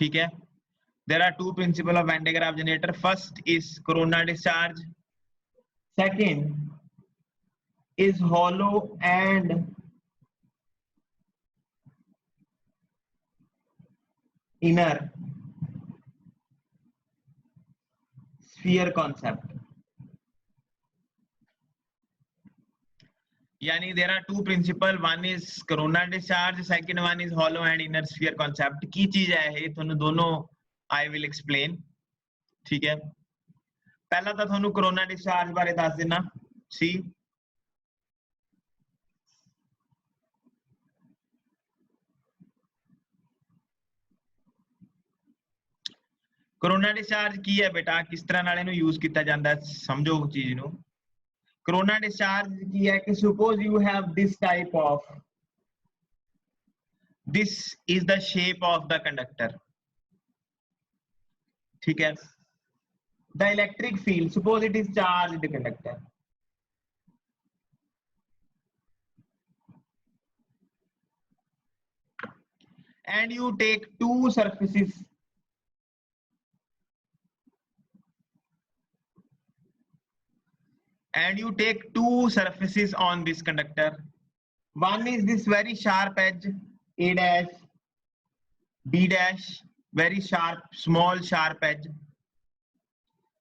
ठीक है. There are two principles of Van de Graaff generator. First is corona discharge. Second is hollow and inner sphere concept. यानी there are two principles. One is corona discharge. Second one is hollow and inner sphere concept. की चीज है ये थोनों दोनों I will explain. ठीक है. पहला तो थोनों corona discharge बारे दस देना. See. corona discharge की है बेटा किस तरह नाले नु यूज किया जाता है समझो चीज नु. corona discharge की है कि suppose you have this type of, this is the shape of the conductor. ठीक है. The electric field, suppose it is charged conductor. And you take two surfaces. And you take two surfaces on this conductor. One is this very sharp edge, A dash, B dash, very sharp, small sharp edge.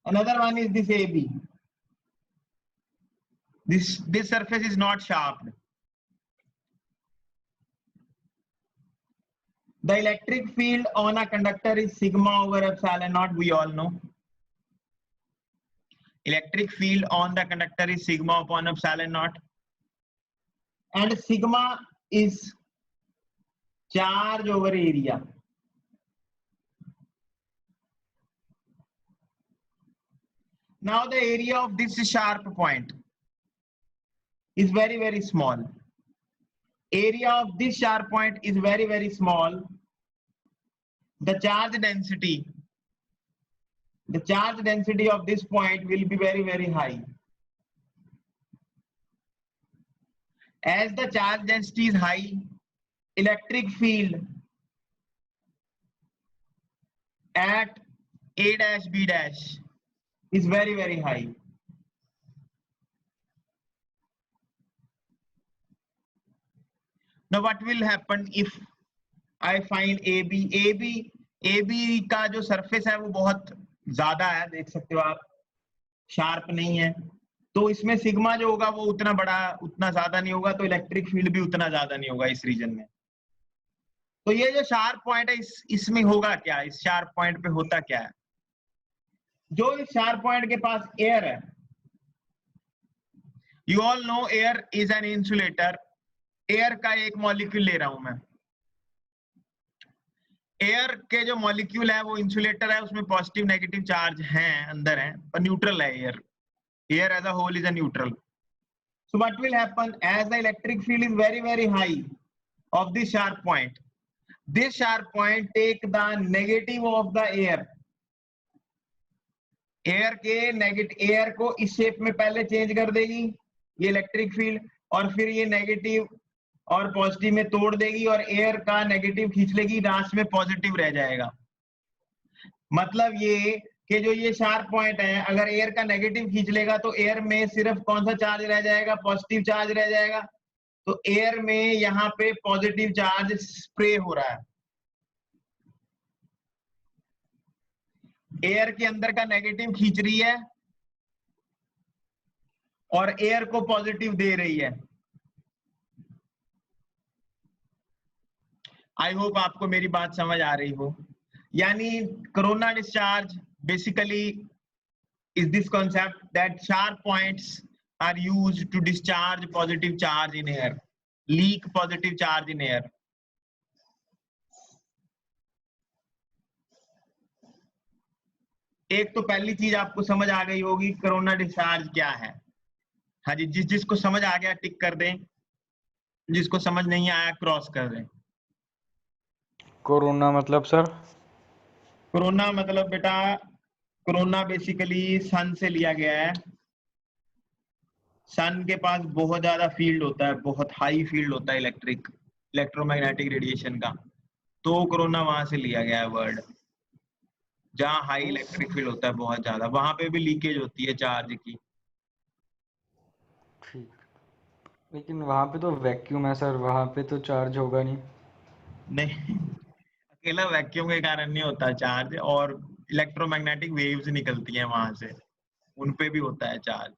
Another one is this AB. This surface is not sharp. The electric field on a conductor is sigma over epsilon naught, we all know. Electric field on the conductor is sigma upon epsilon naught. And sigma is charge over area. Now the area of this sharp point is very, very small. Area of this sharp point is very, very small. The charge density of this point will be very, very high. As the charge density is high, electric field at A dash B dash is very, very high. Now what will happen if I find AB? AB का जो surface है वो बहुत ज्यादा है, देख सकते हो आप, शार्प नहीं है, तो इसमें सिग्मा जो होगा वो उतना बड़ा, उतना ज्यादा नहीं होगा, तो इलेक्ट्रिक फील्ड भी उतना ज्यादा नहीं होगा इस रीजन में. तो ये जो शार्प पॉइंट है इसमें होगा क्या, इस शार्प पॉइंट पे होता क्या है? जो इस शार्प पॉइंट के पास एयर है, you all know air is an insulator. Air का एक मॉलिक्यूल ले रहा हूं मैं. एयर के जो मॉलिक्यूल है वो इंसुलेटर है, उसमें पॉजिटिव नेगेटिव चार्ज हैं अंदर है, पर न्यूट्रल है air. Air as a whole is a neutral. So what will happen as the electric field is very, very high of this sharp point? This sharp point take the negative of the air. Air के negative, air को इस shape में पहले change कर देगी ये electric field, और फिर ये negative और positive में तोड़ देगी और air का negative खींच लेगी, लास्ट में positive रह जाएगा. मतलब ये कि जो ये शार्प पॉइंट है, अगर एयर का नेगेटिव खींच लेगा तो एयर में सिर्फ कौन सा चार्ज रह जाएगा, पॉजिटिव चार्ज रह जाएगा. तो एयर में यहाँ पे पॉजिटिव चार्ज स्प्रे हो रहा है. एयर के अंदर का नेगेटिव खींच रही है और एयर को पॉजिटिव दे रही है. आई होप आपको मेरी बात समझ आ रही हो. यानी corona discharge basically is this concept that sharp points are used to discharge positive charge in air, leak positive charge in air. एक तो पहली चीज आपको समझ आ गई होगी कोरोना डिस्चार्ज क्या है. हाँ जी, जिसको समझ आ गया टिक कर दें, जिसको समझ नहीं आया क्रॉस कर दें. कोरोना मतलब सर? कोरोना मतलब बेटा, कोरोना बेसिकली सन से लिया गया है. सन के पास बहुत ज्यादा फील्ड होता है, बहुत हाई फील्ड होता है इलेक्ट्रोमैग्नेटिक रेडिएशन का. तो कोरोना वहां से लिया गया है वर्ड, जहाँ हाई इलेक्ट्रिक फील्ड होता है बहुत ज्यादा, वहां पे भी लीकेज होती है चार्ज की। ठीक, लेकिन वहाँ पे तो वैक्यूम है सर, वहाँ पे तो चार्ज होगा नहीं। नहीं, अकेला वैक्यूम के कारण नहीं होता चार्ज, और इलेक्ट्रोमैग्नेटिक वेव्स निकलती हैं वहां से, उन पे भी होता है चार्ज।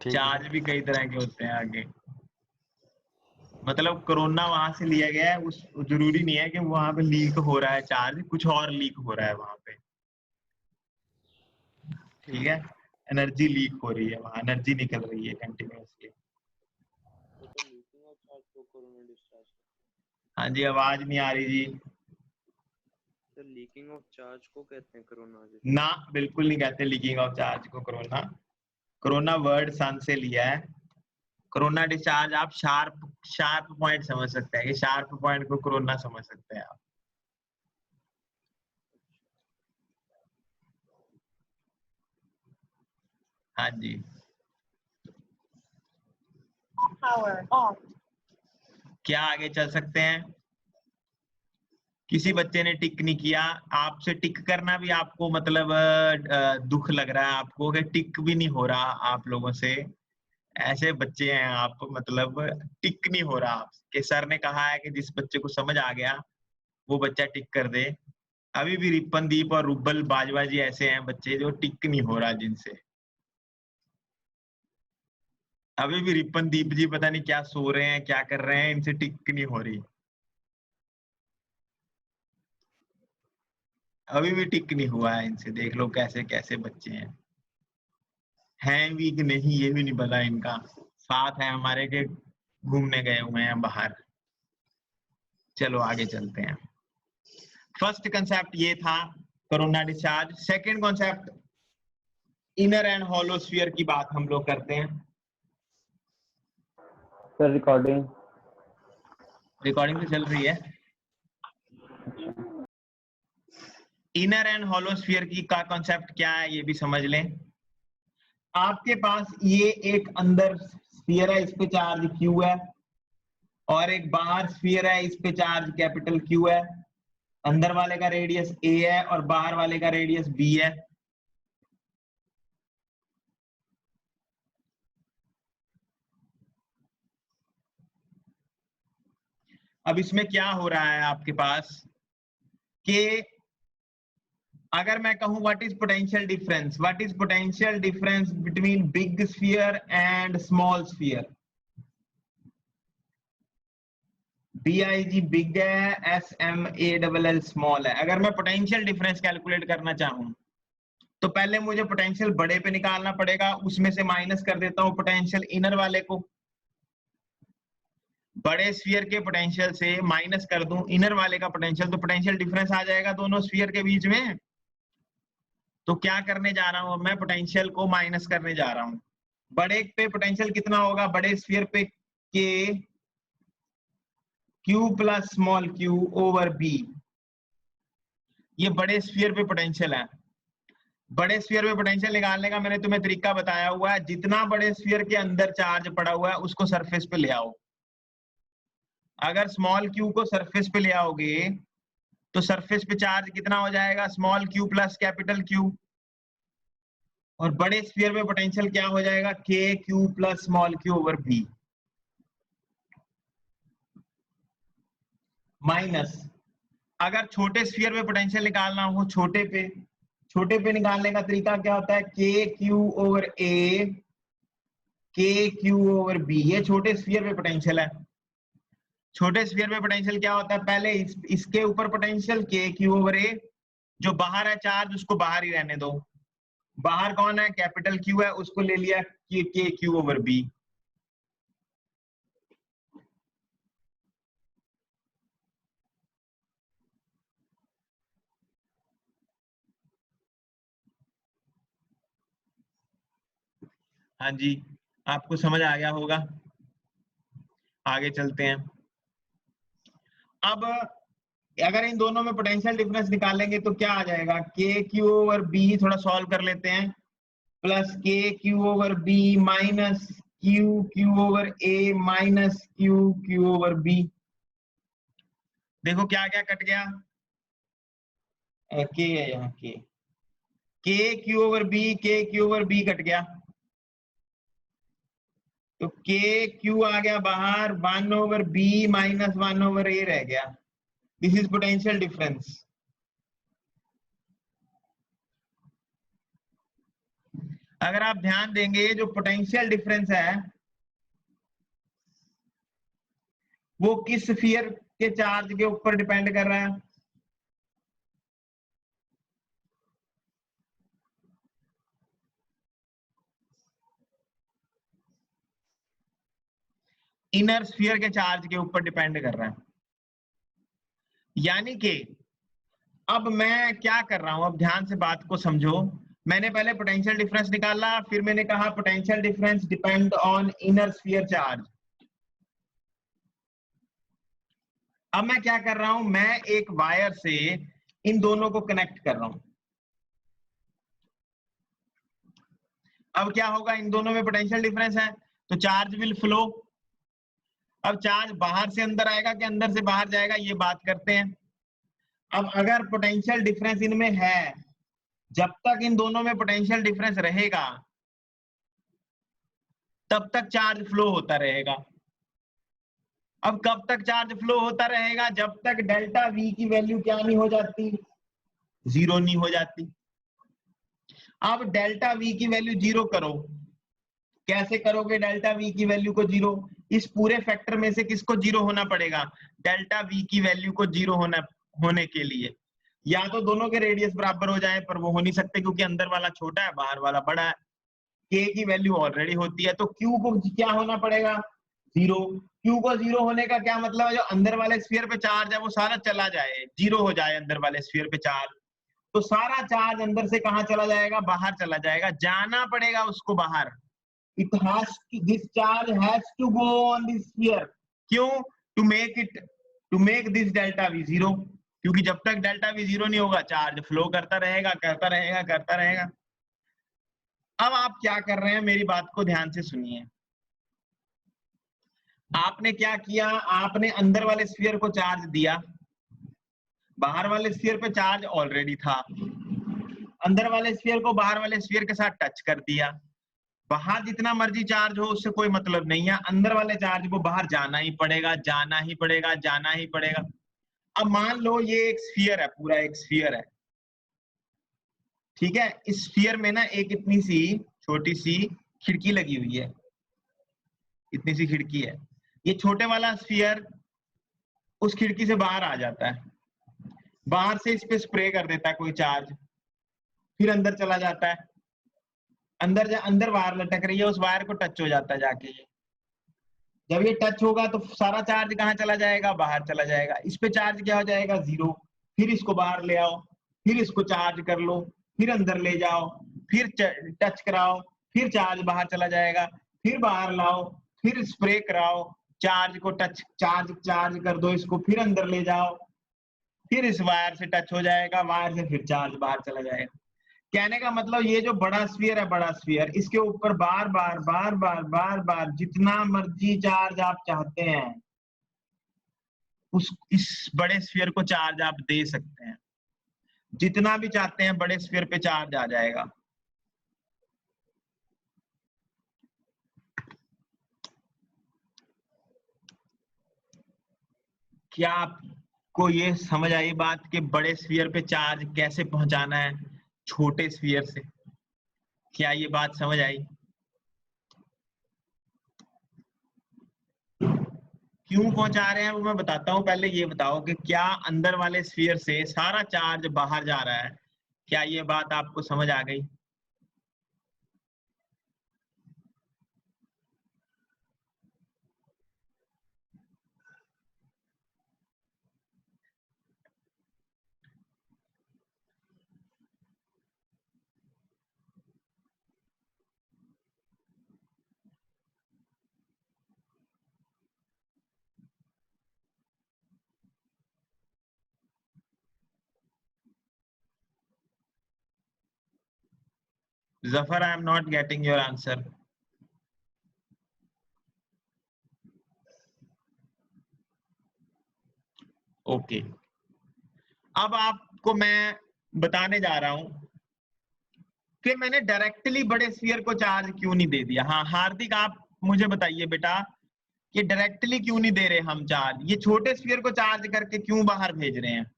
ठीक है चार्ज सर। भी कई तरह के होते हैं आगे। मतलब कोरोना वहां से लिया गया है, उस जरूरी नहीं है कि वहां पे लीक हो रहा है चार्ज, कुछ और लीक हो रहा है वहां पे। ठीक ठीक है, है। एनर्जी लीक हो रही है वहां, एनर्जी निकल रही है कंटिन्यूअसली। तो सर लीकिंग ऑफ चार्ज को कोरोना डिस्चार्ज, हाँ जी, आवाज नहीं आ रही जी। सर लीकिंग ऑफ चार्ज को कहते हैं कोरोना ना, डिस्चार्ज। बिल्कुल नहीं कहते लीकिंग ऑफ चार्ज को कोरोना। कोरोना वर्ड सन से लिया है। कोरोना डिस्चार्ज आप शार्प शार्प पॉइंट समझ सकते हैं, कि शार्प पॉइंट को कोरोना समझ सकते हैं आप। हाँ जी। Power off. क्या आगे चल सकते हैं? किसी बच्चे ने टिक नहीं किया, आपसे टिक करना भी आपको मतलब दुख लग रहा है आपको कि टिक भी नहीं हो रहा आप लोगों से। ऐसे बच्चे हैं आप, मतलब टिक नहीं हो रहा आप, कि सर ने कहा है कि जिस बच्चे को समझ आ गया वो बच्चा टिक कर दे। अभी भी रिपनदीप और रुबल बाजवा जी ऐसे हैं बच्चे जो टिक नहीं हो रहा जिनसे। अभी भी रिपनदीप जी पता नहीं क्या सो रहे हैं, क्या कर रहे हैं, इनसे टिक नहीं हो रही। अभी भी टिक नहीं हुआ है इनसे, देख लो कैसे कैसे बच्चे हैं भी कि नहीं ये भी नहीं पता इनका। साथ है हमारे के घूमने गए हुए हैं बाहर। चलो आगे चलते हैं। फर्स्ट कंसेप्ट ये था corona discharge. Second concept inner and hollow sphere की बात हम लोग करते हैं। सर रिकॉर्डिंग रिकॉर्डिंग तो चल रही है। इनर एंड हॉलो स्फीयर की का कॉन्सेप्ट क्या है ये भी समझ लें। आपके पास ये एक अंदर स्फीयर है, इस पे चार्ज Q है, और एक बाहर स्फीयर है, इस पे चार्ज कैपिटल Q है। अंदर वाले का रेडियस A है और बाहर वाले का रेडियस B है। अब इसमें क्या हो रहा है आपके पास कि अगर मैं कहूं what is potential difference, what is potential difference between big sphere and small sphere. BIG big है, SMALL स्मॉल है। अगर मैं पोटेंशियल डिफरेंस कैलकुलेट करना चाहूं तो पहले मुझे पोटेंशियल बड़े पे निकालना पड़ेगा, उसमें से माइनस कर देता हूं पोटेंशियल इनर वाले को। बड़े स्फीयर के पोटेंशियल से माइनस कर दूं इनर वाले का पोटेंशियल, तो पोटेंशियल डिफरेंस आ जाएगा दोनों स्फीयर के बीच में। तो क्या करने जा रहा हूं, मैं पोटेंशियल को माइनस करने जा रहा हूं। बड़े पे पोटेंशियल कितना होगा, बड़े स्फीयर पे के Q plus small q over B। ये बड़े स्फीयर पे पोटेंशियल है। बड़े स्फीयर पे पोटेंशियल निकालने का मैंने तुम्हें तरीका बताया हुआ है। जितना बड़े स्फीयर के अंदर चार्ज पड़ा हुआ है उसको सरफेस पे ले आओ। अगर स्मॉल q को सरफेस पे ले आओगे तो सरफेस पे चार्ज कितना हो जाएगा, small q plus capital Q। और बड़े स्फीयर में पोटेंशियल क्या हो जाएगा, के Q plus small q over B minus. अगर छोटे स्फीयर में पोटेंशियल निकालना हो, छोटे पे निकालने का तरीका क्या होता है, के क्यू ओवर ए के क्यू ओवर बी। ये छोटे स्फीयर में पोटेंशियल है। छोटे स्फीयर में पोटेंशियल क्या होता है, पहले इसके ऊपर पोटेंशियल के क्यू ओवर ए, जो बाहर है चार्ज उसको बाहर ही रहने दो। बाहर कौन है, कैपिटल क्यू है, उसको ले लिया के क्यू ओवर बी। हाँ जी, आपको समझ आ गया होगा। आगे चलते हैं। अब अगर इन दोनों में पोटेंशियल डिफरेंस निकालेंगे तो क्या आ जाएगा, के क्यू ओवर बी, थोड़ा सॉल्व कर लेते हैं, plus K Q over B minus Q Q over A minus Q Q over B. देखो क्या क्या कट गया, के है यहाँ, K Q over B, K Q over B cut गया, तो के क्यू आ गया बाहर, 1 over B minus 1 over A रह गया। This is potential difference. अगर आप ध्यान देंगे जो पोटेंशियल डिफरेंस है वो किस स्फीयर के चार्ज के ऊपर डिपेंड कर रहा है? इनर स्फीयर के चार्ज के ऊपर डिपेंड कर रहा है। यानी कि अब मैं क्या कर रहा हूं, अब ध्यान से बात को समझो। मैंने पहले पोटेंशियल डिफरेंस निकाला, फिर मैंने कहा potential difference depend on inner sphere charge. अब मैं क्या कर रहा हूं, मैं एक वायर से इन दोनों को कनेक्ट कर रहा हूं। अब क्या होगा, इन दोनों में पोटेंशियल डिफरेंस है तो चार्ज विल फ्लो। अब चार्ज बाहर से अंदर आएगा कि अंदर से बाहर जाएगा, ये बात करते हैं। अब अगर पोटेंशियल डिफरेंस इनमें है, जब तक इन दोनों में पोटेंशियल डिफरेंस रहेगा तब तक चार्ज फ्लो होता रहेगा। अब कब तक चार्ज फ्लो होता रहेगा? जब तक डेल्टा वी की वैल्यू क्या नहीं हो जाती, 0 नहीं हो जाती। अब डेल्टा वी की वैल्यू 0 करो, कैसे करोगे डेल्टा वी की वैल्यू को 0? इस पूरे फैक्टर में से किसको 0 होना पड़ेगा? डेल्टा वी की वैल्यू को 0 होने के लिए या तो दोनों के रेडियस बराबर हो जाए, पर वो हो नहीं सकते क्योंकि अंदर वाला छोटा है बाहर वाला बड़ा है। के की वैल्यू ऑलरेडी होती है, तो क्यू को क्या होना पड़ेगा? 0। क्यू को 0 होने का क्या मतलब है? जो अंदर वाले स्फीयर पे चार्ज है वो सारा चला जाए, 0 हो जाए अंदर वाले स्फीयर पे चार्ज, तो सारा चार्ज अंदर से कहां चला जाएगा? बाहर चला जाएगा। जाना पड़ेगा उसको बाहर। It has this charge has to go on this sphere. क्यों? To make this delta v 0, क्योंकि जब तक डेल्टा v 0 नहीं होगा चार्ज फ्लो करता रहेगा करता रहेगा करता रहेगा। अब आप क्या कर रहे हैं, मेरी बात को ध्यान से सुनिए। आपने क्या किया, आपने अंदर वाले स्फीयर को चार्ज दिया, बाहर वाले स्फीयर पे चार्ज ऑलरेडी था, अंदर वाले स्फीयर को बाहर वाले स्फीयर के साथ टच कर दिया। बाहर जितना मर्जी चार्ज हो उससे कोई मतलब नहीं है, अंदर वाले चार्ज को बाहर जाना ही पड़ेगा, जाना ही पड़ेगा, जाना ही पड़ेगा। अब मान लो ये एक स्फीयर है, पूरा एक स्फीयर है, ठीक है। इस स्फीयर में ना एक इतनी सी छोटी सी खिड़की लगी हुई है, इतनी सी खिड़की है। ये छोटे वाला स्फीयर उस खिड़की से बाहर आ जाता है, बाहर से इस पे स्प्रे कर देता है कोई चार्ज, फिर अंदर चला जाता है। अंदर वायर लटक रही है, उस वायर को टच हो जाता है जाके। ये जब ये टच होगा तो सारा चार्ज कहाँ चला जाएगा? बाहर चला जाएगा। इस पे चार्ज क्या हो जाएगा? 0। फिर इसको बाहर ले आओ, फिर इसको चार्ज कर लो, फिर अंदर ले जाओ, फिर टच कराओ, फिर चार्ज बाहर चला जाएगा, फिर बाहर लाओ, फिर स्प्रे कराओ, चार्ज को चार्ज कर दो इसको, फिर अंदर ले जाओ, फिर इस वायर से टच हो जाएगा, वायर से फिर चार्ज बाहर चला जाएगा। कहने का मतलब ये जो बड़ा स्फीयर है, बड़ा स्फीयर, इसके ऊपर बार बार जितना मर्जी चार्ज आप चाहते हैं इस बड़े स्फीयर को चार्ज आप दे सकते हैं, जितना भी चाहते हैं बड़े स्फीयर पे चार्ज आ जाएगा। क्या आपको ये समझ आई बात कि बड़े स्फीयर पे चार्ज कैसे पहुंचाना है छोटे स्फीयर से? क्या ये बात समझ आई? क्यों पहुंचा रहे हैं वो मैं बताता हूं। पहले ये बताओ कि क्या अंदर वाले स्फीयर से सारा चार्ज बाहर जा रहा है? क्या ये बात आपको समझ आ गई? Zafar, I am not getting your answer. Okay, अब आपको मैं बताने जा रहा हूं कि मैंने डायरेक्टली बड़े स्फीयर को चार्ज क्यों नहीं दे दिया। हाँ हार्दिक, आप मुझे बताइए बेटा कि डायरेक्टली क्यों नहीं दे रहे हम चार्ज, ये छोटे स्फीयर को चार्ज करके क्यों बाहर भेज रहे हैं?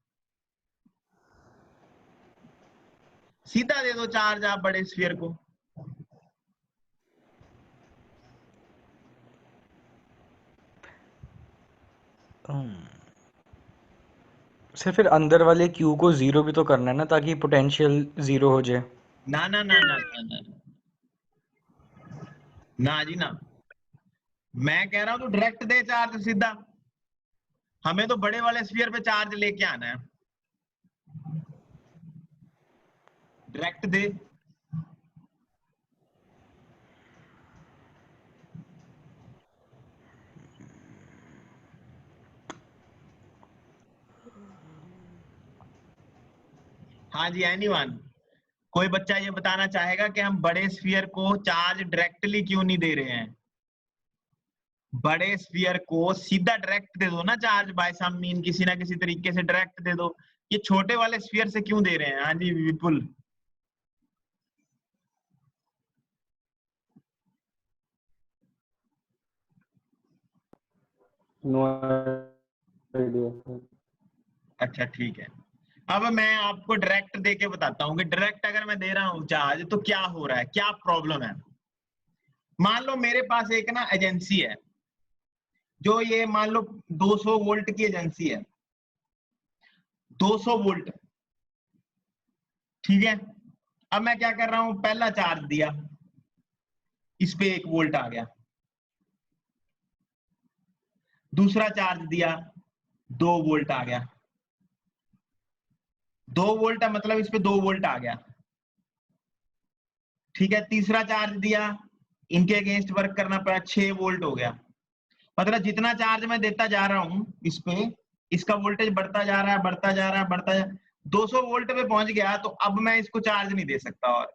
सीधा दे दो चार्ज आप बड़े स्फीयर को। सर फिर अंदर वाले क्यू को जीरो भी तो करना है ना, ताकि पोटेंशियल जीरो हो जाए। ना ना ना ना ना ना ना जी ना, मैं कह रहा हूं तो डायरेक्ट दे चार्ज सीधा, हमें तो बड़े वाले स्फीयर पे चार्ज लेके आना है, डायरेक्ट दे। हाँ जी एनीवन, कोई बच्चा ये बताना चाहेगा कि हम बड़े स्फीयर को चार्ज डायरेक्टली क्यों नहीं दे रहे हैं? बड़े स्फीयर को सीधा डायरेक्ट दे दो ना चार्ज, बाय सम मीन किसी ना किसी तरीके से डायरेक्ट दे दो, ये छोटे वाले स्फीयर से क्यों दे रहे हैं? हाँ जी विपुल। No idea. अच्छा ठीक है, अब मैं आपको डायरेक्ट दे के बताता हूँ कि डायरेक्ट अगर मैं दे रहा हूँ चार्ज तो क्या हो रहा है, क्या प्रॉब्लम है। मान लो मेरे पास एक ना एजेंसी है, जो ये मान लो 200 वोल्ट की एजेंसी है, 200 वोल्ट, ठीक है। अब मैं क्या कर रहा हूं, पहला चार्ज दिया, इस पे 1 वोल्ट आ गया, दूसरा चार्ज दिया 2 वोल्ट आ गया, 2 वोल्ट है मतलब इस पे 2 वोल्ट आ गया, ठीक है। तीसरा चार्ज दिया, इनके अगेंस्ट वर्क करना पड़ा, 6 वोल्ट हो गया। मतलब जितना चार्ज मैं देता जा रहा हूं इस पे, इसका वोल्टेज बढ़ता जा रहा है, बढ़ता जा रहा है, बढ़ता जा 200 वोल्ट पे पहुंच गया, तो अब मैं इसको चार्ज नहीं दे सकता, और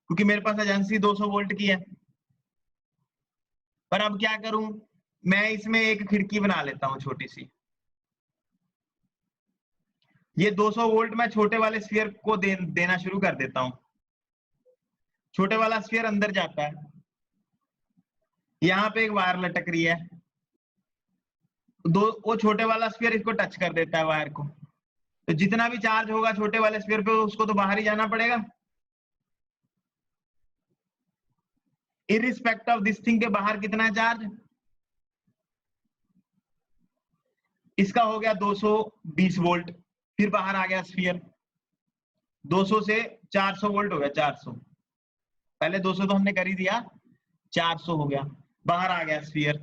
क्योंकि मेरे पास एजेंसी 200 वोल्ट की है। पर अब क्या करूं, मैं इसमें एक खिड़की बना लेता हूं छोटी सी, ये 200 वोल्ट मैं छोटे वाले स्फीयर को देना शुरू कर देता हूं। छोटे वाला स्फीयर अंदर जाता है, यहाँ पे एक वायर लटक रही है, वो छोटे वाला स्फीयर इसको टच कर देता है वायर को, तो जितना भी चार्ज होगा छोटे वाले स्फीयर पे उसको तो बाहर ही जाना पड़ेगा, इरिस्पेक्ट ऑफ दिस थिंग के बाहर कितना है चार्ज, इसका हो गया 220 वोल्ट, फिर बाहर आ गया स्फीयर, 200 से 400 वोल्ट हो गया, 400, पहले 200 तो हमने कर ही दिया, 400 हो गया, बाहर आ गया स्फीयर,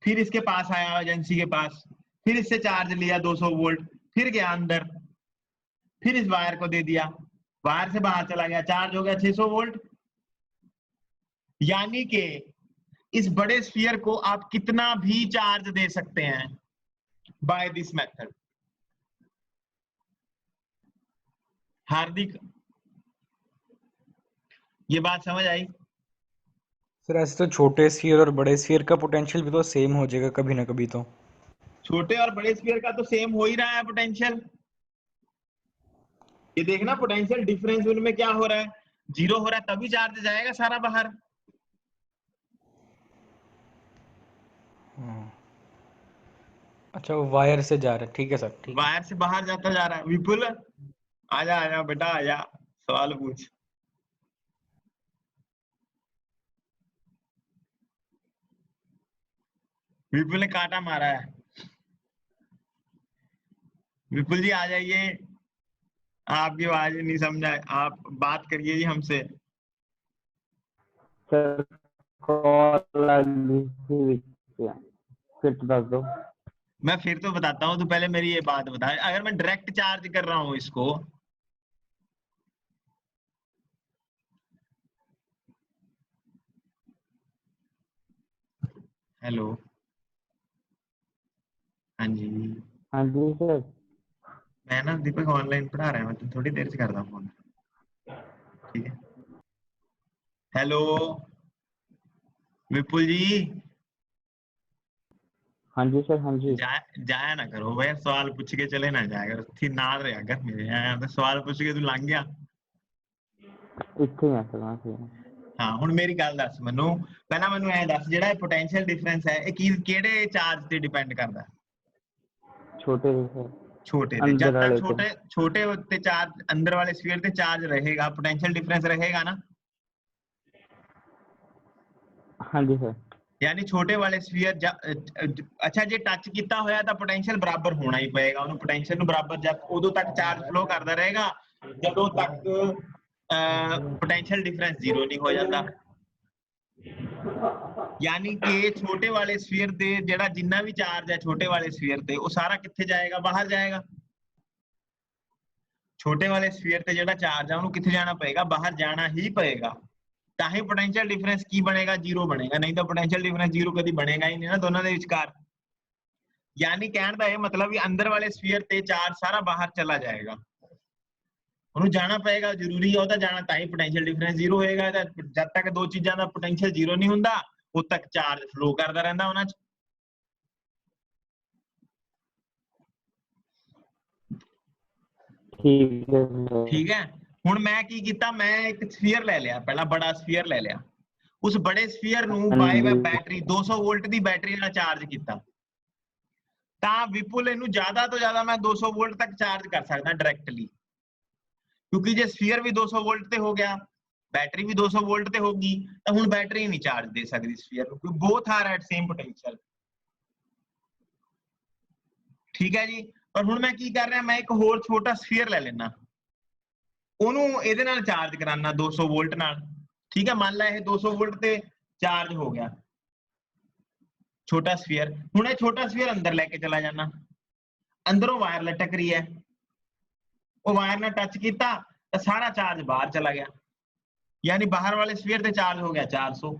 फिर इसके पास आया एजेंसी के पास, फिर इससे चार्ज लिया 200 वोल्ट, फिर गया अंदर, फिर इस वायर को दे दिया, वायर से बाहर चला गया, चार्ज हो गया 600 वोल्ट। यानी कि इस बड़े स्फीयर को आप कितना भी चार्ज दे सकते हैं बाय दिस मेथड। हार्दिक, ये बात समझ आई? सर ऐसे तो छोटे स्फीयर और बड़े स्फीयर का पोटेंशियल भी तो सेम हो जाएगा कभी ना कभी तो। छोटे और बड़े स्फीयर का तो सेम हो ही रहा है पोटेंशियल, ये देखना पोटेंशियल डिफरेंस उनमें क्या हो रहा है, 0 हो रहा है तभी चार्ज जाएगा सारा बाहर। अच्छा वो वायर से जा रहा है, ठीक है सर, ठीक है। वायर से बाहर जाता जा रहा है। विपुल आजा आजा बेटा आजा, सवाल पूछ। विपुल ने काटा मारा है, विपुल जी आ जाइए, आपकी आवाज नहीं समझा, आप बात करिए जी हमसे। सर कॉल आ गई थी, फिर तो बता दो। मैं फिर तो बताता हूँ, तो पहले मेरी ये बात बता, अगर मैं डायरेक्ट चार्ज कर रहा हूँ इसको, हेलो, हाँ जी, हाँ जी सर। मैं ना दीपक ऑनलाइन पढ़ा रहा है, मैं तो थोड़ी देर से करता हूँ फोन, ठीक है। हेलो विपुल जी, हाँ जी सर, हाँ जी। जाया ना करो भाई, सवाल पूछ के चले ना जाया कर, थी नाल रहा कर मेरे तो सवाल पूछ के तू लंघ गया। ਇੱਥੇ ਹੀ ਆ ਸਰ, ਹਾਂ ਸਰ। ਹਾਂ ਹੁਣ ਮੇਰੀ ਗੱਲ ਦੱਸ ਮੈਨੂੰ, ਪਹਿਲਾਂ ਮੈਨੂੰ ਐ ਦੱਸ ਜਿਹੜਾ ਪੋਟੈਂਸ਼ੀਅਲ ਡਿਫਰੈਂਸ ਹੈ ਇਹ ਕਿਹੜੇ ਚਾਰਜ ਤੇ ਡਿਪੈਂਡ ਕਰਦਾ? ਛੋਟੇ ਦੇ ਸਰ, ਛੋਟੇ ਤੇ। ਅੰਦਰ ਜਦ ਵਾਲੇ ਤੱਕ ਤੇ। ਛੋਟੇ ਤੇ ਚਾਰਜ, ਅੰਦਰ ਵਾਲੇ ਸਫੀਅਰ ਤੇ ਚਾਰਜ रहेगा, पोटेंशियल डिफरेंस रहेगा ना। हाँ जी सर। यानी छोटे वाले स्फीयर अच्छा जे टच ਕੀਤਾ ਹੋਇਆ ਤਾਂ पोटेंशियल ਬਰਾਬਰ ਹੋਣਾ ਹੀ ਪਏਗਾ ਉਹਨੂੰ, पोटेंशियल ਨੂੰ ਬਰਾਬਰ ਜਦ ਉਦੋਂ ਤੱਕ ਚਾਰਜ ਫਲੋ ਕਰਦਾ ਰਹੇਗਾ ਜਦੋਂ ਤੱਕ पोटेंशियल डिफरेंस 0 ਨਹੀਂ ਹੋ ਜਾਂਦਾ। यानी कि छोटे वाले स्फीयर ਤੇ ਜਿਹੜਾ ਜਿੰਨਾ ਵੀ ਚਾਰਜ ਹੈ ਛੋਟੇ ਵਾਲੇ स्फीयर ਤੇ ਉਹ ਸਾਰਾ ਕਿੱਥੇ ਜਾਏਗਾ? ਬਾਹਰ ਜਾਏਗਾ। छोटे वाले स्फीयर ਤੇ ਜਿਹੜਾ ਚਾਰਜ ਹੈ ਉਹਨੂੰ ਕਿੱਥੇ ਜਾਣਾ ਪਏਗਾ? ਬਾਹਰ ਜਾਣਾ ਹੀ ਪਏਗਾ। ਤਾਂ ਹੀ पोटेंशियल डिफरेंस ਕੀ ਬਣੇਗਾ? 0 ਬਣੇਗਾ, ਨਹੀਂ ਤਾਂ पोटेंशियल डिफरेंस 0 ਕਦੀ ਬਣੇਗਾ ਹੀ ਨਹੀਂ ਨਾ ਦੋਨਾਂ ਦੇ ਵਿਚਕਾਰ। यानी ਕਹਿਣ ਦਾ ਇਹ ਮਤਲਬ ਵੀ ਅੰਦਰ ਵਾਲੇ स्फीयर ਤੇ ਚਾਰਜ ਸਾਰਾ ਬਾਹਰ ਚਲਾ ਜਾਏਗਾ, ਉਹਨੂੰ ਜਾਣਾ ਪਏਗਾ, ਜ਼ਰੂਰੀ ਹੈ ਉਹਦਾ ਜਾਣਾ, ਤਾਂ ਹੀ पोटेंशियल डिफरेंस 0 ਹੋਏਗਾ। ਜਦ ਤੱਕ ਦੋ ਚੀਜ਼ਾਂ ਦਾ पोटेंशियल 0 ਨਹੀਂ ਹੁੰਦਾ ਉਦ ਤੱਕ ਚਾਰਜ ਫਲੋ ਕਰਦਾ ਰਹਿੰਦਾ ਉਹਨਾਂ 'ਚ। ठीक है। ਹੁਣ ਮੈਂ ਕੀ ਕੀਤਾ, ਮੈਂ ਇੱਕ स्फीयर ਲੈ ਲਿਆ, ਪਹਿਲਾਂ ਬੜਾ स्फीयर ਲੈ ਲਿਆ, ਉਸ ਬੜੇ स्फीयर ਨੂੰ ਬਾਈ ਬੈਟਰੀ 200 ਵੋਲਟ ਦੀ ਬੈਟਰੀ ਨਾਲ ਚਾਰਜ ਕੀਤਾ, ਤਾਂ ਵਿਪੁਲ ਇਹਨੂੰ ਜ਼ਿਆਦਾ ਤੋਂ ਜ਼ਿਆਦਾ ਮੈਂ 200 ਵੋਲਟ ਤੱਕ ਚਾਰਜ ਕਰ ਸਕਦਾ ਡਾਇਰੈਕਟਲੀ, ਕਿਉਂਕਿ ਜੇ स्फीयर ਵੀ 200 ਵੋਲਟ ਤੇ ਹੋ ਗਿਆ, बैटरी भी 200 वोल्ट ਤੇ होगी, ਤਾਂ ਹੁਣ बैटरी नहीं चार्ज दे सकती स्फीयर ਨੂੰ, क्योंकि both are at same potential। ठीक है जी। पर ਹੁਣ ਮੈਂ ਕੀ ਕਰ ਰਿਹਾ, ਮੈਂ ਇੱਕ ਹੋਰ ਛੋਟਾ स्फीयर ਲੈ ਲੈਣਾ, ਉਹਨੂੰ ਇਹਦੇ ਨਾਲ ਚਾਰਜ ਕਰਾਨਾ 200 ਵੋਲਟ ਨਾਲ। ਠੀਕ ਹੈ, ਮੰਨ ਲਾ ਇਹ 200 ਵੋਲਟ ਤੇ ਚਾਰਜ ਹੋ ਗਿਆ ਛੋਟਾ स्फीयर। ਹੁਣ ਇਹ ਛੋਟਾ स्फीयर ਅੰਦਰ ਲੈ ਕੇ ਚਲਾ ਜਾਣਾ, ਅੰਦਰੋਂ ਵਾਇਰ ਲਟਕ ਰਹੀ ਹੈ, ਉਹ ਵਾਇਰ ਨਾਲ ਟੱਚ ਕੀਤਾ ਤਾਂ ਸਾਰਾ ਚਾਰਜ ਬਾਹਰ ਚਲਾ ਗਿਆ, यानी बाहर वाले स्फीयर पे चार्ज हो गया 400।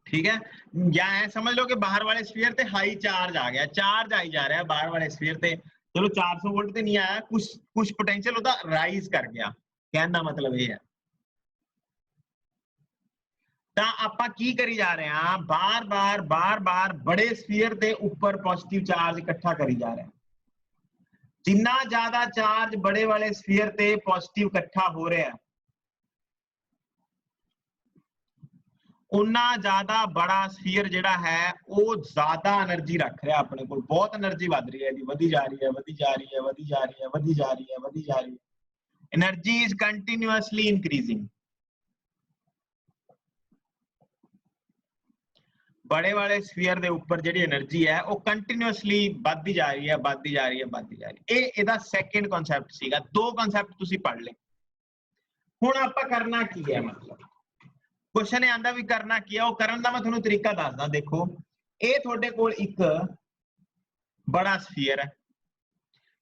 ठीक है, या है समझ लो कि बाहर वाले स्फीयर पे हाई चार्ज आ गया, चार्ज आई जा रहा है बाहर वाले स्फीयर पे, चलो 400 वोल्ट पे नहीं आया, कुछ पोटेंशियल होता राइज कर गया, कहने का मतलब ये है। ਤਾਂ ਆਪਾਂ ਕੀ ਕਰੀ ਜਾ ਰਹੇ ਹਾਂ, ਬਾਰ-ਬਾਰ ਬੜੇ स्फीयर ਦੇ ਉੱਪਰ ਪੋਜ਼ਿਟਿਵ ਚਾਰਜ ਇਕੱਠਾ ਕਰੀ ਜਾ ਰਹੇ ਹਾਂ। ਜਿੰਨਾ ਜ਼ਿਆਦਾ ਚਾਰਜ ਬੜੇ ਵਾਲੇ स्फीयर ਤੇ ਪੋਜ਼ਿਟਿਵ ਇਕੱਠਾ ਹੋ ਰਿਹਾ, ਉਨਾ ਜ਼ਿਆਦਾ ਬੜਾ स्फीयर ਜਿਹੜਾ ਹੈ ਉਹ ਜ਼ਿਆਦਾ એનર્ਜੀ ਰੱਖ ਰਿਹਾ ਆਪਣੇ ਕੋਲ, ਬਹੁਤ એનર્ਜੀ ਵੱਧ ਰਹੀ ਹੈ ਜੀ, ਵਧੀ ਜਾ ਰਹੀ ਹੈ, ਵਧੀ ਜਾ ਰਹੀ ਹੈ, ਵਧੀ ਜਾ ਰਹੀ ਹੈ, ਵਧੀ ਜਾ ਰਹੀ ਹੈ, ਵਧੀ ਜਾ ਰਹੀ ਹੈ। Energy is continuously increasing. बड़े वाले स्फीयर ਦੇ ਉੱਪਰ ਜਿਹੜੀ એનર્ਜੀ ਹੈ ਉਹ ਕੰਟੀਨਿਊਅਸਲੀ ਵੱਧਦੀ ਜਾ ਰਹੀ ਹੈ, ਵੱਧਦੀ ਜਾ ਰਹੀ ਹੈ, ਵੱਧਦੀ ਜਾ ਰਹੀ ਹੈ। ਇਹ ਇਹਦਾ ਸੈਕੰਡ ਕਨਸੈਪਟ ਸੀਗਾ, ਦੋ ਕਨਸੈਪਟ ਤੁਸੀਂ ਪੜ੍ਹ ਲਏ। ਹੁਣ ਆਪਾਂ ਕਰਨਾ ਕੀ ਹੈ, ਮਤਲਬ ਕੁਐਸਚਨ ਇਹ ਆਂਦਾ ਵੀ ਕਰਨਾ ਕੀ ਹੈ, ਉਹ ਕਰਨ ਦਾ ਮੈਂ ਤੁਹਾਨੂੰ ਤਰੀਕਾ ਦੱਸਦਾ। ਦੇਖੋ ਇਹ ਤੁਹਾਡੇ ਕੋਲ ਇੱਕ ਬੜਾ स्फीयर ਹੈ,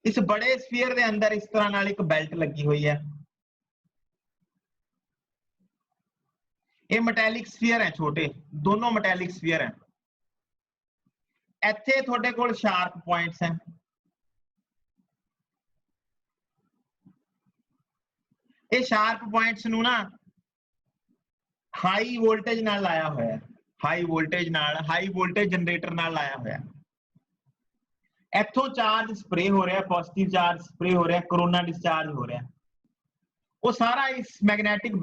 ਇਸ ਬੜੇ स्फीयर ਦੇ ਅੰਦਰ ਇਸ ਤਰ੍ਹਾਂ ਨਾਲ ਇੱਕ ਬੈਲਟ ਲੱਗੀ ਹੋਈ ਹੈ, ਇਹ ਮੈਟੈਲਿਕ स्फीयर ਹੈ, ਛੋਟੇ ਦੋਨੋਂ ਮੈਟੈਲਿਕ स्फीयर ਹੈ। ਇੱਥੇ ਤੁਹਾਡੇ ਕੋਲ ਸ਼ਾਰਪ ਪੁਆਇੰਟਸ ਹੈ, ਇਹ ਸ਼ਾਰਪ ਪੁਆਇੰਟਸ ਨੂੰ ਨਾ ਹਾਈ ਵੋਲਟੇਜ ਨਾਲ ਲਾਇਆ ਹੋਇਆ ਹੈ, ਹਾਈ ਵੋਲਟੇਜ ਨਾਲ, ਹਾਈ ਵੋਲਟੇਜ ਜਨਰੇਟਰ ਨਾਲ ਲਾਇਆ ਹੋਇਆ। ਇੱਥੋਂ ਚਾਰਜ ਸਪਰੇ ਹੋ ਰਿਹਾ, ਪੋਜ਼ਿਟਿਵ ਚਾਰਜ ਸਪਰੇ ਹੋ ਰਿਹਾ, ਕਰੋਨਾ ਡਿਸਚਾਰਜ ਹੋ ਰਿਹਾ, ਉਹ ਸਾਰਾ ਇਸ ਮੈਗਨੈਟਿਕ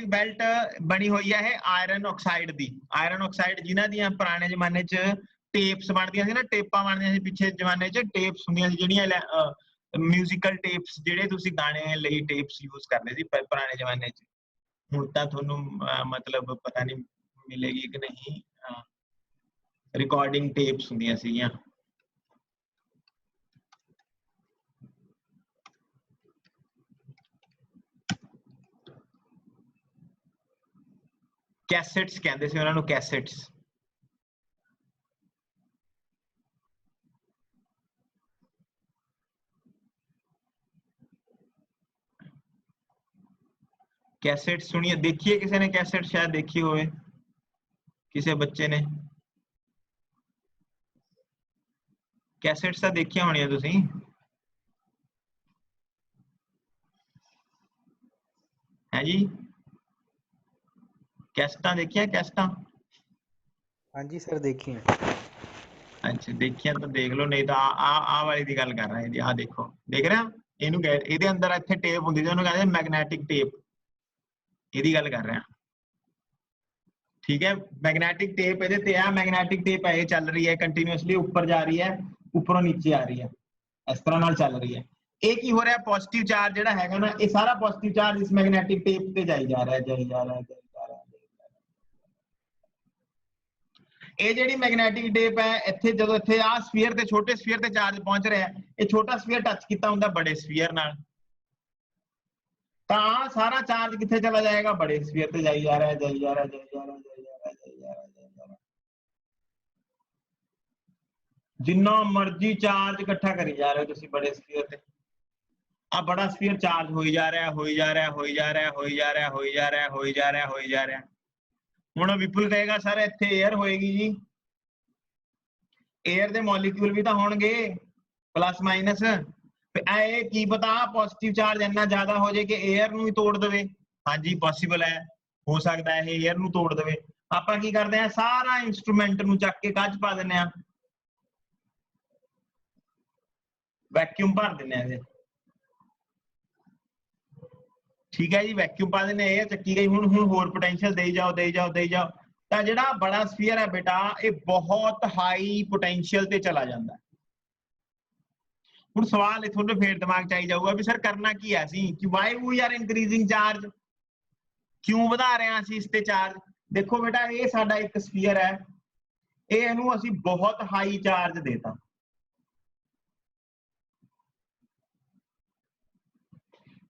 ਬੈਲਟ ਬਣੀ ਹੋਈ ਹੈ ਇਹ ਆਇਰਨ ਆਕਸਾਈਡ ਦੀ। ਆਇਰਨ ਆਕਸਾਈਡ ਜਿਨ੍ਹਾਂ ਦੀਆਂ ਪੁਰਾਣੇ ਜ਼ਮਾਨੇ 'ਚ ਟੇਪਸ ਬਣਦੀਆਂ ਸੀ ਨਾ, ਟੇਪਾਂ ਬਣਦੀਆਂ ਸੀ ਪਿੱਛੇ ਜ਼ਮਾਨੇ 'ਚ, ਟੇਪਸ ਹੁੰਦੀਆਂ ਸੀ ਜਿਹੜੀਆਂ ਮਿਊਜ਼ੀਕਲ ਟੇਪਸ, ਜਿਹੜੇ ਤੁਸੀਂ ਗਾਣੇ ਲਈ ਟੇਪਸ ਯੂਜ਼ ਕਰਦੇ ਸੀ ਪੁਰਾਣੇ ਜ਼ਮਾਨੇ 'ਚ। ਹੁਣ ਤਾਂ ਤੁਹਾਨੂੰ ਮਤਲਬ ਪਤਾ ਨਹੀਂ ਮਿਲੇਗੀ ਕਿ ਨਹੀਂ, ਰਿਕਾਰਡਿੰਗ ਟੇਪਸ ਹੁੰਦੀਆਂ ਸੀਗੀਆਂ। कैसेट्स कहते थे उन्होंने, कैसेट्स। कैसेट सुनिए, देखिए किसी ने कैसेट शायद देखी होवे, किसी बच्चे ने कैसेट्स तो देखिया होनी तुसी। है जी। कैस्टा देखिए, कैस्टा। हाँ जी सर देखिए। अच्छा देखिए तो देख लो, नहीं तो आ वाली दी गल कर रहे हैं जी। आ देखो, देख रहे हो ਇਹਨੂੰ ਇਹਦੇ ਅੰਦਰ ਇੱਥੇ ਟੇਪ ਹੁੰਦੀ ਜਿਹਨੂੰ ਕਹਿੰਦੇ ਮੈਗਨੈਟਿਕ ਟੇਪ, ਇਹਦੀ ਗੱਲ ਕਰ ਰਹੇ ਹਾਂ। ठीक है, मैग्नेटिक टेप ਇਹਦੇ ਤੇ ਆ, मैग्नेटिक टेप है, ये चल रही है कंटिन्यूअसली, ऊपर जा रही है, ऊपरों नीचे आ रही है, इस तरह ਨਾਲ ਚੱਲ ਰਹੀ ਹੈ। ਇਹ ਕੀ ਹੋ ਰਿਹਾ, ਪੋਜ਼ਿਟਿਵ ਚਾਰਜ ਜਿਹੜਾ ਹੈਗਾ ਨਾ, ਇਹ ਸਾਰਾ ਪੋਜ਼ਿਟਿਵ ਚਾਰਜ ਇਸ ਮੈਗਨੈਟਿਕ ਟੇਪ ਤੇ ਜਾਈ ਜਾ ਰਿਹਾ, ਜਾਈ ਜਾ ਰਿਹਾ, ਜਾਈ ਜਾ ਰਿਹਾ। ਇਹ ਜਿਹੜੀ ਮੈਗਨੈਟਿਕ ਟੇਪ ਹੈ, ਇੱਥੇ ਜਦੋਂ ਇੱਥੇ ਆ ਸਫੀਅਰ ਤੇ, ਛੋਟੇ ਸਫੀਅਰ ਤੇ ਚਾਰਜ ਪਹੁੰਚ ਰਿਹਾ, ਇਹ ਛੋਟਾ ਸਫੀਅਰ ਟੱਚ ਕੀਤਾ ਹੁੰਦਾ ਬੜੇ ਸਫੀਅਰ ਨਾਲ, ਤਾਂ ਸਾਰਾ ਚਾਰਜ ਕਿੱਥੇ ਚਲਾ ਜਾਏਗਾ, ਬੜੇ ਸਫੀਅਰ ਤੇ ਜਾਈ ਜਾ ਰਿਹਾ, ਜਾਈ ਜਾ ਰਿਹਾ, ਜਾਈ ਜਾ ਰਿਹਾ, ਜਾਈ ਜਾ ਰਿਹਾ, ਜਾਈ ਜਾ ਰਿਹਾ, ਜਾਈ ਜਾ ਰਿਹਾ। जिन्ना मर्जी चार्ज इकट्ठा करी जा रहे हो तुसी बड़े स्फीयर ते, आ बड़ा स्फीयर चार्ज होई जा रहा है, होई जा रहा है, होई जा रहा है, होई जा रहा है, होई जा रहा है, होई जा रहा है, होई जा रहा है। हुण विपुल कहेगा सर इत्थे एयर होएगी जी, एयर दे मॉलिक्यूल भी तां होणगे प्लस माइनस, ए की पता पॉजिटिव चार्ज इन्ना ज्यादा हो जाए कि एयर नूं ही तोड़ देवे। हाँ जी पॉसिबल है, हो सकता है एयर नूं तोड़ देवे। आपां की करदे आ, सारा इंस्ट्रूमेंट नूं चक के काज पा दिंदे आ, वैक्यूम भर देने। ठीक है जी, वैक्यूम पा देने, ये चक्की गई, हुण होर पोटेंशियल दे जाओ, दे जाओ, दे जाओ, तो जिहड़ा बड़ा स्फीयर है बेटा, ये बहुत हाई पोटेंशियल ते चला जाता है। हुण सवाल थोड़े फिर दिमाग च आई जाऊगा भी सर करना की है असीं, कि why we are increasing charge, क्यों वधा रहे हैं असीं इस ते चार्ज। देखो बेटा ये साडा एक स्फीयर है, ये इहनूं असीं बहुत हाई चार्ज देता,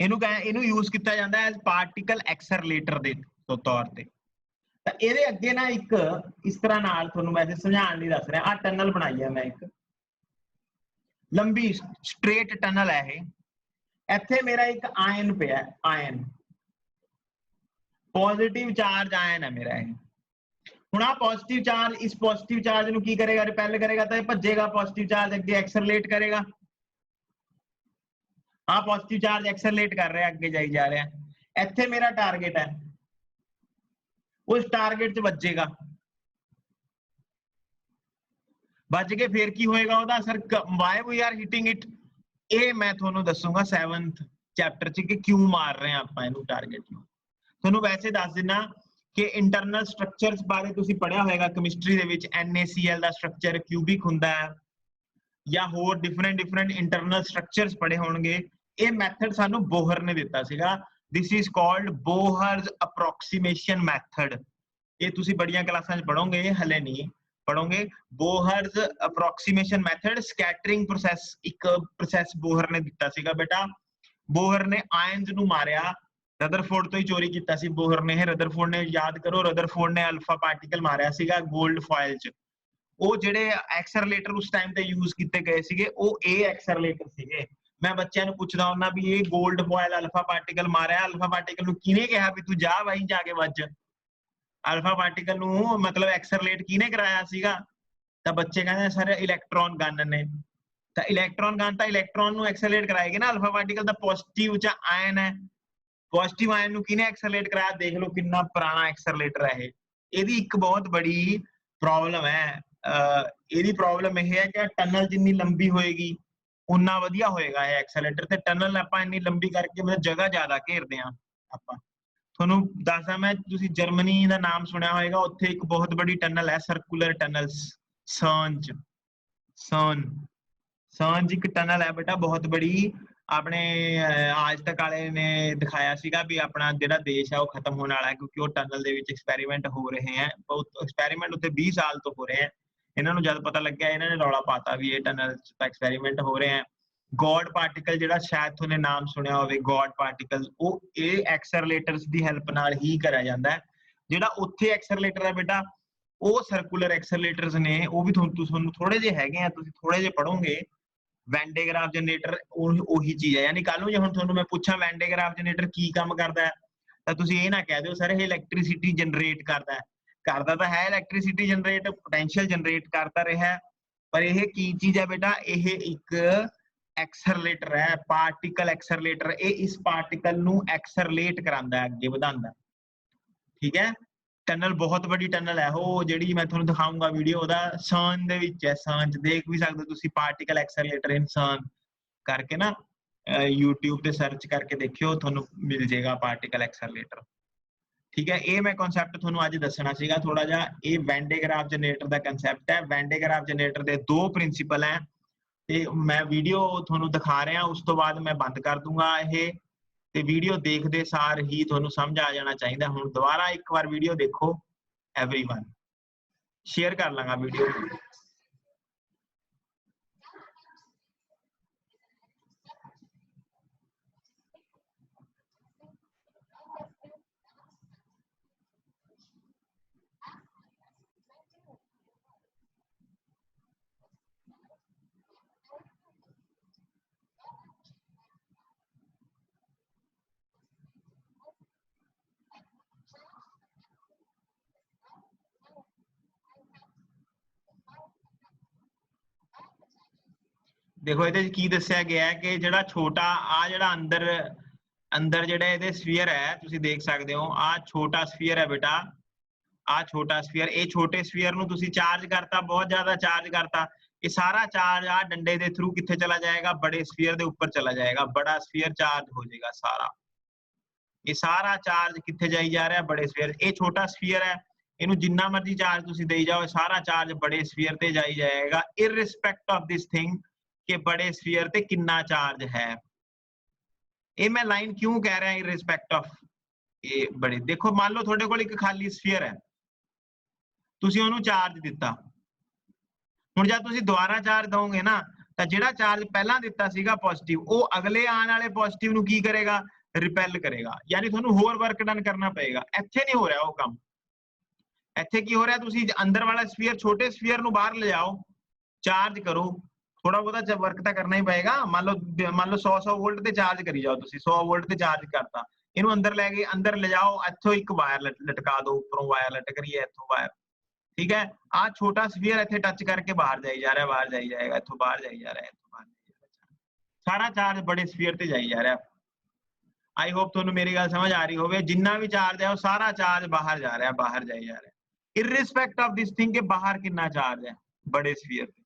ਇਹਨੂੰ यूज किया जाता है एज पार्टिकल एक्सरलेटर ਦੇ ਤੌਰ ਤੇ। ਤਾਂ ਇਹਦੇ ਅੱਗੇ ਨਾ ਇੱਕ ਇਸ ਤਰ੍ਹਾਂ ਨਾਲ ਤੁਹਾਨੂੰ ਮੈਂ ਸਮਝਾਉਣ ਲਈ ਦੱਸ ਰਿਹਾ, ਆ ਟਨਲ ਬਣਾਈ ਹੈ ਮੈਂ, ਇੱਕ ਲੰਬੀ ਸਟ੍ਰੇਟ ਟਨਲ ਹੈ ਇਹ। ਇੱਥੇ ਮੇਰਾ ਇੱਕ ਆਇਨ ਪਿਆ, ਆਇਨ ਪੋਜ਼ਿਟਿਵ ਚਾਰਜ ਆਇਨ ਹੈ ਮੇਰਾ ਇਹ। ਹੁਣ ਆ ਪੋਜ਼ਿਟਿਵ ਚਾਰਜ, ਇਸ ਪੋਜ਼ਿਟਿਵ ਚਾਰਜ ਨੂੰ ਕੀ ਕਰੇਗਾ, ਰਿਪੈਲ ਕਰੇਗਾ, ਤਾਂ ਇਹ ਭੱਜੇਗਾ, ਪੋਜ਼ਿਟਿਵ ਚਾਰਜ ਅੱਗੇ ਐਕਸਲਰੇਟ ਕਰੇਗਾ। हाँ पॉजिटिव चार्ज एक्सेलरेट कर रहा है, अगे जाई जा रहा है, इत्थे मेरा टारगेट है, उस टारगेट च बजेगा, बज के फिर की होएगा ओदा sir, why we are hitting it, ये मैं थोनू दसूंगा 7th चैप्टर च कि क्यों मार रहे हैं आपां इहनू टारगेट नूं। थोनू वैसे दस दिना कि इंटरनल स्ट्रक्चर्स बारे तुसीं पढ़िया होएगा केमिस्ट्री दे विच, NaCl दा स्ट्रक्चर क्यूबिक हुंदा है, या होर डिफरेंट इंटरनल स्ट्रक्चर्स पढ़े होणगे। ये मैथड सानू बोहर ने दिता सीगा, this is called Bohr's approximation method. ये तुसी बड़ियां क्लासां च पढ़ोगे, हले नहीं पढ़ोगे। Bohr's approximation method, scattering process, एक प्रोसेस बोहर ने दिता सीगा बेटा। बोहर ने आयंस नू मारिया, रदरफोर्ड तो ही चोरी कीता सी बोहर ने। रदरफोर्ड ने, याद करो, रदरफोर्ड ने अल्फा पार्टिकल मारिया सीगा गोल्ड फॉइल च। वो जेडे एक्सरलेटर उस टाइम ते यूज किए गए सीगे, वो ए एक्सरलेटर सीगे। मैं बच्चों को पूछदा हुंदा भी ये gold foil alpha particle Maria, alpha particle नूं किने कहा भी तू जा भाई जाके वज, अल्फा पार्टिकल नूं मतलब एक्सरलेट किने कराया सीगा, तां बच्चे कहंदे सर इलैक्ट्रॉन गन ने। तां इलैक्ट्रॉन गन तां इलैक्ट्रॉन नूं एक्सरलेट कराएगी ना, अल्फा पार्टिकल दा पॉजिटिव च आयन है, पॉजिटिव आयन नूं किने एक्सरलेट कराया, देख लो कितना पुराना एक्सरलेटर है ये। ਇਹਦੀ ਇੱਕ ਬਹੁਤ बड़ी प्रॉब्लम है, ਇਹਦੀ प्रॉब्लम ਇਹ है कि टनल जिन्नी लंबी होएगी उन्ना वधिया होएगा ये एक्सेलेरेटर, ते टनल ਆਪਾਂ ਇੰਨੀ ਲੰਬੀ ਕਰਕੇ मतलब जगह ਜ਼ਿਆਦਾ ਘੇਰਦੇ ਆ ਆਪਾਂ। ਤੁਹਾਨੂੰ ਦੱਸਦਾ ਮੈਂ, ਤੁਸੀਂ ਜਰਮਨੀ ਦਾ ਨਾਮ ਸੁਣਿਆ ਹੋਵੇਗਾ, ਉੱਥੇ ਇੱਕ ਬਹੁਤ ਬੜੀ ਟਨਲ ਹੈ, ਸਰਕੂਲਰ ਟਨਲਸ, ਸਰਜ ਇੱਕ ਟਨਲ ਹੈ बेटा, बहुत बड़ी। ਆਪਣੇ आज तक ਵਾਲੇ ਨੇ ਦਿਖਾਇਆ ਸੀਗਾ ਵੀ ਆਪਣਾ ਜਿਹੜਾ ਦੇਸ਼ ਹੈ ਉਹ ਖਤਮ ਹੋਣ ਵਾਲਾ ਹੈ, ਕਿਉਂਕਿ ਉਹ ਟਨਲ ਦੇ ਵਿੱਚ ਐਕਸਪੈਰੀਮੈਂਟ ਹੋ ਰਹੇ ਹੈ, ਬਹੁਤ ਐਕਸਪੈਰੀਮੈਂਟ ਉੱਤੇ 20 ਸਾਲ ਤੋਂ ਹੋ ਰਹੇ ਹੈ। ਇਹਨਾਂ ਨੂੰ ਜਦ ਪਤਾ ਲੱਗਿਆ, ਇਹਨਾਂ ਨੇ ਰੌਲਾ ਪਾਤਾ ਵੀ ਇਹ ਟਨਲ ਚ ਤਾਂ ਐਕਸਪੈਰੀਮੈਂਟ ਹੋ ਰਹੇ ਹੈ। ਗॉड ਪਾਰਟੀਕਲ ਜਿਹੜਾ ਸ਼ਾਇਦ ਤੁਹਾਨੇ ਨਾਮ ਸੁਣਿਆ ਹੋਵੇ, ਗॉड ਪਾਰਟੀਕਲ, ਉਹ ਇਹ ਐਕਸਰਲੇਟਰਸ ਦੀ ਹੈਲਪ ਨਾਲ ਹੀ ਕਰਿਆ ਜਾਂਦਾ ਹੈ। ਜਿਹੜਾ ਉੱਥੇ ਐਕਸਰਲੇਟਰ ਹੈ ਬੇਟਾ, ਉਹ ਸਰਕੂਲਰ ਐਕਸਰਲੇਟਰਸ ਨੇ, ਉਹ ਵੀ ਤੁਹਾਨੂੰ ਥੋੜੇ ਜਿਹੇ ਹੈਗੇ ਆ, ਤੁਸੀਂ ਥੋੜੇ ਜਿਹੇ ਪੜੋਗੇ। ਵੈਨ ਡੇ ਗ੍ਰਾਫ ਜਨਰੇਟਰ ਉਹੀ ਚੀਜ਼ ਹੈ, ਯਾਨੀ ਕੱਲ ਨੂੰ ਜੇ ਹੁਣ ਤੁਹਾਨੂੰ ਮੈਂ ਪੁੱਛਾਂ ਵੈਨ ਡੇ ਗ੍ਰਾਫ ਜਨਰੇਟਰ ਕੀ ਕੰਮ ਕਰਦਾ ਹੈ, ਤਾਂ ਤੁਸੀਂ ਇਹ ਨਾ ਕਹਿ ਦਿਓ ਸਰ ਇਹ ਇਲੈਕਟ੍ਰਿਸਿਟੀ ਜਨਰੇਟ ਕਰਦਾ ਹੈ। करता तो है इलैक्ट्रिसिटी जनरेट, पोटेंशियल जनरेट करता रहा है, पर यह की चीज है बेटा, यह एक ਐਕਸਲਰੇਟਰ ਹੈ, ਪਾਰਟੀਕਲ ਐਕਸਲਰੇਟਰ, ਇਹ ਇਸ ਪਾਰਟੀਕਲ ਨੂੰ ਐਕਸਲਰੇਟ ਕਰਾਂਦਾ, ਅੱਗੇ ਵਧਾਉਂਦਾ। ਠੀਕ ਹੈ, ਟਨਲ ਬਹੁਤ ਵੱਡੀ ਟਨਲ ਹੈ ਉਹ, ਜਿਹੜੀ ਮੈਂ ਤੁਹਾਨੂੰ ਦਿਖਾਊਂਗਾ ਵੀਡੀਓ, ਉਹਦਾ CERN ਦੇ ਵਿੱਚ ਹੈ। CERN ਚ ਦੇਖ ਵੀ ਸਕਦੇ ਹੋ ਤੁਸੀਂ, ਪਾਰਟੀਕਲ ਐਕਸਲਰੇਟਰ ਇਨ CERN ਕਰਕੇ ਨਾ YouTube ਤੇ ਸਰਚ ਕਰਕੇ ਦੇਖਿਓ, ਤੁਹਾਨੂੰ ਮਿਲ ਜਾਏਗਾ ਪਾਰਟੀਕਲ ਐਕਸਲਰੇਟਰ। ਠੀਕ ਹੈ, ਇਹ ਮੈਂ ਕਨਸੈਪਟ ਤੁਹਾਨੂੰ ਅੱਜ ਦੱਸਣਾ ਸੀਗਾ ਥੋੜਾ ਜਿਹਾ। ਇਹ ਵੈਨ ਡੇ ਗ੍ਰਾਫ ਜਨਰੇਟਰ ਦਾ ਕਨਸੈਪਟ ਹੈ। ਵੈਨ ਡੇ ਗ੍ਰਾਫ ਜਨਰੇਟਰ ਦੇ 2 ਪ੍ਰਿੰਸੀਪਲ ਹੈ, ਤੇ ਮੈਂ ਵੀਡੀਓ ਤੁਹਾਨੂੰ ਦਿਖਾ ਰਿਹਾ, ਉਸ ਤੋਂ ਬਾਅਦ ਮੈਂ ਬੰਦ ਕਰ ਦੂੰਗਾ ਇਹ, ਤੇ ਵੀਡੀਓ ਦੇਖਦੇ ਸਾਰ ਹੀ ਤੁਹਾਨੂੰ ਸਮਝ ਆ ਜਾਣਾ ਚਾਹੀਦਾ। ਹੁਣ ਦੁਬਾਰਾ ਇੱਕ ਵਾਰ ਵੀਡੀਓ ਦੇਖੋ एवरीवन, शेयर कर लांगा वीडियो। देखो ये की दस्या गया है कि ਜਿਹੜਾ ਛੋਟਾ ਆ ਜਿਹੜਾ ਅੰਦਰ ਜਿਹੜਾ ਇਹਦੇ ਸਫੀਅਰ ਹੈ, ਤੁਸੀਂ ਦੇਖ ਸਕਦੇ ਹੋ ਆ ਛੋਟਾ ਸਫੀਅਰ ਹੈ ਬੇਟਾ, ਆ ਛੋਟਾ ਸਫੀਅਰ, ਇਹ ਛੋਟੇ ਸਫੀਅਰ ਨੂੰ ਤੁਸੀਂ ਚਾਰਜ ਕਰਤਾ, ਬਹੁਤ ਜ਼ਿਆਦਾ ਚਾਰਜ ਕਰਤਾ, ਇਹ ਸਾਰਾ ਚਾਰਜ ਆ ਡੰਡੇ ਦੇ ਥਰੂ ਕਿੱਥੇ ਚਲਾ ਜਾਏਗਾ, ਬੜੇ ਸਫੀਅਰ ਦੇ ਉੱਪਰ ਚਲਾ ਜਾਏਗਾ, ਬੜਾ ਸਫੀਅਰ ਚਾਰਜ ਹੋ ਜਾਏਗਾ ਸਾਰਾ। ਇਹ ਸਾਰਾ ਚਾਰਜ ਕਿੱਥੇ ਜਾਈ ਜਾ ਰਿਹਾ, ਬੜੇ ਸਫੀਅਰ। ਇਹ ਛੋਟਾ ਸਫੀਅਰ ਹੈ, ਇਹਨੂੰ ਜਿੰਨਾ ਮਰਜ਼ੀ ਚਾਰਜ ਤੁਸੀਂ ਦੇਈ ਜਾਓ, ਸਾਰਾ ਚਾਰਜ ਬੜੇ ਸਫੀਅਰ ਤੇ ਜਾਈ ਜਾਏਗਾ, ਇਰਰਿਸਪੈਕਟ ਆਫ ਦਿਸ ਥਿੰਗ ਕਿ ਬੜੇ ਸਫੀਅਰ ਤੇ ਕਿੰਨਾ ਚਾਰਜ ਹੈ। ਇਹ ਮੈਂ ਲਾਈਨ ਕਿਉਂ ਕਹਿ ਰਿਹਾ ਇਰਰਿਸਪੈਕਟ ਆਫ ਇਹ ਬੜੇ। ਦੇਖੋ ਮੰਨ ਲਓ ਤੁਹਾਡੇ ਕੋਲ ਇੱਕ ਖਾਲੀ ਸਫੀਅਰ ਹੈ, ਤੁਸੀਂ ਉਹਨੂੰ ਚਾਰਜ ਦਿੱਤਾ, ਹੁਣ ਜਦ ਤੁਸੀਂ ਦੁਬਾਰਾ ਚਾਰਜ ਦੋਗੇ ਨਾ, ਤਾਂ ਜਿਹੜਾ ਚਾਰਜ ਪਹਿਲਾਂ ਦਿੱਤਾ ਸੀਗਾ ਪੋਜ਼ਿਟਿਵ, ਉਹ ਅਗਲੇ ਆਉਣ ਵਾਲੇ ਪੋਜ਼ਿਟਿਵ ਨੂੰ ਕੀ ਕਰੇਗਾ, ਰਿਪੈਲ ਕਰੇਗਾ, ਯਾਨੀ ਤੁਹਾਨੂੰ ਹੋਰ ਵਰਕ ਡਨ ਕਰਨਾ ਪਏਗਾ। ਇੱਥੇ ਨਹੀਂ ਹੋ ਰਿਹਾ ਉਹ ਕੰਮ। ਇੱਥੇ ਕੀ ਹੋ ਰਿਹਾ, ਤੁਸੀਂ ਅੰਦਰ ਵਾਲਾ ਸਫੀਅਰ, ਛੋਟੇ ਸਫੀਅਰ ਨੂੰ ਬਾਹਰ ਲਿਜਾਓ, ਚਾਰਜ ਕਰੋ, ਥੋੜਾ ਬਹੁਤਾ ਵਰਕ ਤਾਂ ਕਰਨਾ ਹੀ ਪਏਗਾ। ਮੰਨ ਲਓ 100 ਵੋਲਟ ਤੇ ਚਾਰਜ ਕਰੀ ਜਾਓ, ਤੁਸੀਂ 100 ਵੋਲਟ ਤੇ ਚਾਰਜ ਕਰਤਾ, ਇਹਨੂੰ ਅੰਦਰ ਲੈ ਕੇ ਅੰਦਰ ਲਿਜਾਓ, ਇੱਥੋਂ ਇੱਕ ਵਾਇਰ ਲਟਕਾ ਦਿਓ, ਉੱਪਰੋਂ ਵਾਇਰ ਲਟਕ ਰਹੀ ਹੈ, ਇੱਥੋਂ ਵਾਇਰ। ਠੀਕ ਹੈ, ਆ ਛੋਟਾ ਸਫੀਅਰ ਇੱਥੇ ਟੱਚ ਕਰਕੇ ਬਾਹਰ ਜਾਈ ਜਾ ਰਿਹਾ, ਬਾਹਰ ਜਾਈ ਜਾਏਗਾ, ਇੱਥੋਂ ਬਾਹਰ ਜਾਈ ਜਾ ਰਿਹਾ, ਇੱਥੋਂ ਬਾਹਰ ਜਾਈ ਜਾ ਰਿਹਾ, ਸਾਰਾ ਚਾਰਜ ਬੜੇ ਸਫੀਅਰ ਤੇ ਜਾਈ ਜਾ ਰਿਹਾ। ਆਈ ਹੋਪ ਤੁਹਾਨੂੰ ਮੇਰੀ ਗੱਲ ਸਮਝ ਆ ਰਹੀ ਹੋਵੇ। ਜਿੰਨਾ ਵੀ ਚਾਰਜ ਹੈ ਉਹ ਸਾਰਾ ਚਾਰਜ ਬਾਹਰ ਜਾ ਰਿਹਾ, ਬਾਹਰ ਜਾਈ ਜਾ ਰਿਹਾ, ਇਰਰਿਸਪੈਕਟ ਆਫ ਦਿਸ ਥਿੰਗ ਕਿ ਬਾਹਰ ਕਿੰਨਾ ਚਾਰਜ ਹੈ ਬੜੇ ਸਫੀਅਰ ਤੇ।